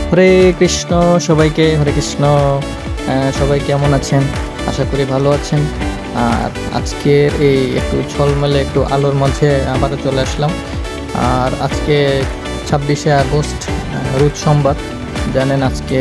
হরে কৃষ্ণ, সবাইকে হরে কৃষ্ণ। সবাই কেমন আছেন? আশা করি ভালো আছেন। আর আজকের এই একটু ঝলমলে একটু আলোর মাঝে আবারও চলে আসলাম। আর আজকে 26শে আগস্ট, রোজ সোমবার। জানেন আজকে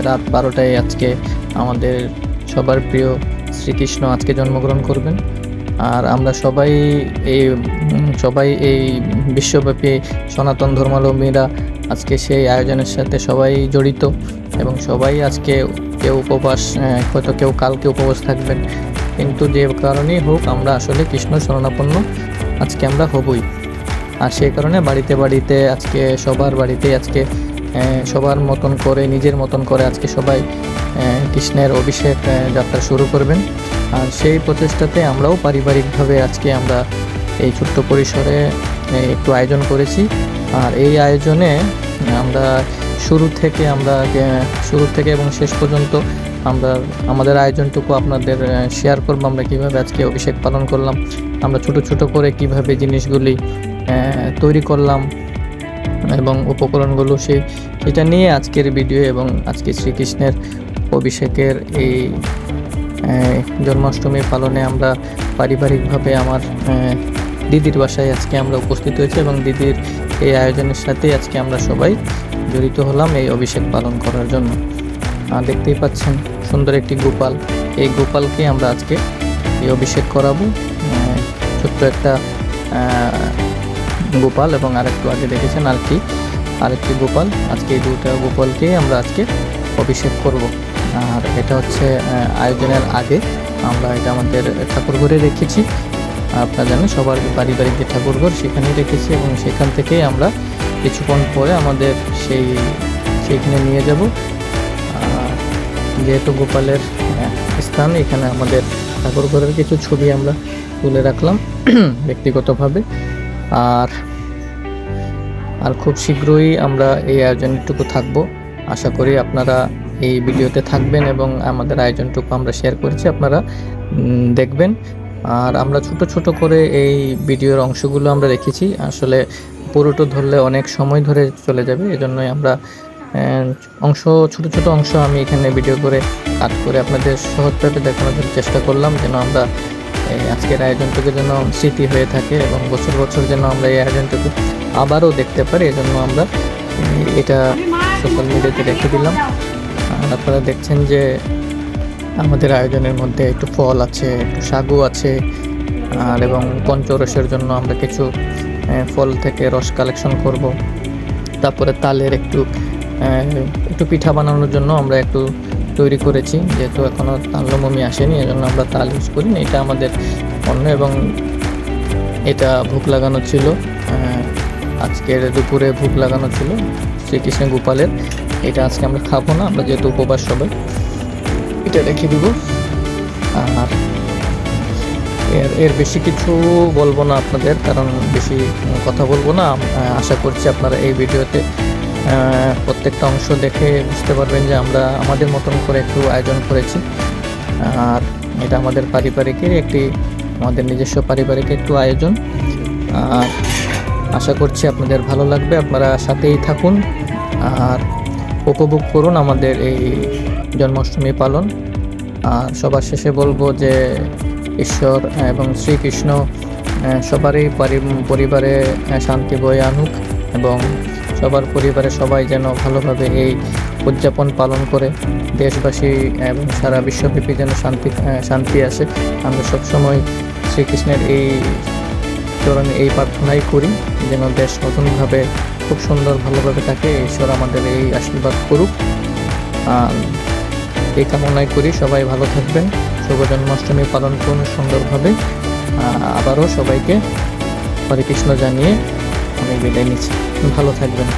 রাত 12টায় আজকে আমাদের সবার প্রিয় শ্রীকৃষ্ণ আজকে জন্মগ্রহণ করবেন। আর আমরা সবাই এই বিশ্বব্যাপী সনাতন ধর্মাবলম্বীরা আজকে সেই আয়োজনের সাথে সবাই জড়িত এবং সবাই আজকে কেউ উপবাস, হয়তো কেউ কালকে উপবাস থাকবেন, কিন্তু যে কারণেই হোক আমরা আসলে কৃষ্ণ শরণাপন্ন আজকে আমরা হবই। আর সেই কারণে বাড়িতে বাড়িতে আজকে সবার বাড়িতেই আজকে সবার মতন করে নিজের মতন করে আজকে সবাই কৃষ্ণের অভিষেক যাত্রা শুরু করবেন। আর সেই প্রচেষ্টাতে আমরাও পারিবারিকভাবে আজকে আমরা এই ছোট্ট পরিসরে একটু আয়োজন করেছি। আর এই আয়োজনে আমরা শুরু থেকে এবং শেষ পর্যন্ত আমাদের আয়োজনটুকু আপনাদের শেয়ার করবো। আমরা কীভাবে আজকে অভিষেক পালন করলাম, আমরা ছোট ছোট করে কীভাবে জিনিসগুলি তৈরি করলাম এবং উপকরণগুলো সেটা নিয়ে আজকের ভিডিও। এবং আজকে শ্রীকৃষ্ণের অভিষেকের এই জন্মাষ্টমী পালনে আমরা পারিবারিকভাবে আমার দিদির বাসায় আজকে আমরা উপস্থিত হয়েছি এবং দিদির এই আয়োজনের সাথে আজকে আমরা সবাই জড়িত হলাম এই অভিষেক পালন করার জন্য। দেখতেই পাচ্ছেন সুন্দর একটি গোপাল, এই গোপালকে আমরা আজকে এই অভিষেক করাবো। ছোট্ট একটা গোপাল এবং আরেকটু আগে দেখেছেন আরেকটি গোপাল। আজকে এই দুটা গোপালকে আমরা আজকে অভিষেক করব। আর এটা হচ্ছে আয়োজনের আগে আমরা এটা আমাদের ঠাকুরঘরে রেখেছি। আপনারা জানেন সবার পারিবারিক যে ঠাকুরঘর সেখানেই রেখেছি এবং সেখান থেকে আমরা কিছুক্ষণ পরে আমাদের সেইখানে নিয়ে যাব। যেহেতু গোপালের স্থান, এখানে আমাদের ঠাকুরঘরের কিছু ছবি আমরা তুলে রাখলাম ব্যক্তিগতভাবে। আর খুব শীঘ্রই আমরা এই আয়োজনটুকু থাকবো। আশা করি আপনারা এই ভিডিওতে থাকবেন এবং আমাদের আয়োজনটুকু আমরা শেয়ার করেছি, আপনারা দেখবেন। আর আমরা ছোট ছোট করে এই ভিডিওর অংশগুলো আমরা রেখেছি, আসলে পুরোটা ধরলে অনেক সময় ধরে চলে যাবে, এজন্যই আমরা ছোট ছোট অংশ আমি এখানে ভিডিও করে কাট করে আপনাদের সহজভাবে দেখানোর চেষ্টা করলাম, যেন আমরা আজকের আয়োজনটুকু যেন স্মৃতি হয়ে থাকে এবং বছর বছর যেন আমরা এই আয়োজনটুকু আবারও দেখতে পারি। এজন্য আমরা এটা সোশ্যাল মিডিয়াতে রেখে দিলাম। আপনারা দেখছেন যে আমাদের আয়োজনের মধ্যে একটু ফল আছে, একটু সাগু আছে, আর এবং পঞ্চরসের জন্য আমরা কিছু ফল থেকে রস কালেকশন করব। তারপরে তালের একটু পিঠা বানানোর জন্য আমরা একটু তৈরি করেছি, যেহেতু এখনও তালমমি আসেনি, এজন্য আমরা তাল ইউজ করি না। এটা আমাদের অন্য এবং এটা ভোগ লাগানো ছিল, আজকের দুপুরে ভোগ লাগানো ছিল শ্রীকৃষ্ণ গোপালের। এটা আজকে আমরা খাবো না, আমরা যেহেতু উপবাস সবাই এটা রেখে দিব। আর এর বেশি কিছু বলবো না আপনাদের, কারণ বেশি কথা বলবো না। আশা করছি আপনারা এই ভিডিওতে প্রত্যেকটা অংশ দেখে বুঝতে পারবেন যে আমরা আমাদের মতন করে একটু আয়োজন করেছি। আর এটা আমাদের আমাদের নিজস্ব পারিবারিক একটু আয়োজন। আর আশা করছি আপনাদের ভালো লাগবে, আপনারা সাথেই থাকুন আর উপভোগ করুন আমাদের এই জন্মাষ্টমী পালন। আর সবার শেষে বলবো যে ঈশ্বর এবং শ্রীকৃষ্ণ সবারই পরিবারে শান্তি বয়ে আনুক এবং সবার পরিবারে সবাই যেন ভালোভাবে এই উদযাপন পালন করে, দেশবাসী এবং সারা বিশ্বব্যাপী যেন শান্তি আসে। আমরা সবসময় শ্রীকৃষ্ণের এই চরণে এই প্রার্থনাই করি যেন দেশ নতুনভাবে খুব সুন্দর ভালোভাবে থাকে। ঈশ্বর আমাদের এই আশীর্বাদ করুক, এই কামনাই করি। সবাই ভালো থাকবেন, শুভ জন্মাষ্টমী পালন করুন সুন্দরভাবে। আবারও সবাইকে হরে কৃষ্ণ জানিয়ে আমি বিদায় নিচ্ছি। ভালো থাকবেন।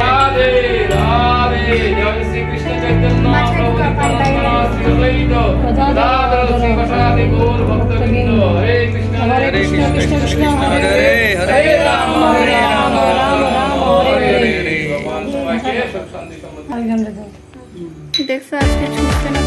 রাধে রাধে জয় শ্রীকৃষ্ণ চৈতন্য প্রভু নিত্যানন্দ শ্রী অদ্বৈত গদাধর শ্রীবাসাদি গৌর ভক্তবৃন্দ হরে কৃষ্ণ কৃষ্ণ হরে হরে রাম রাম রাম হরে হরে ভগবান সবাইকে সুখ শান্তি সমৃদ্ধি। দেখছো আজকে ছুটছে না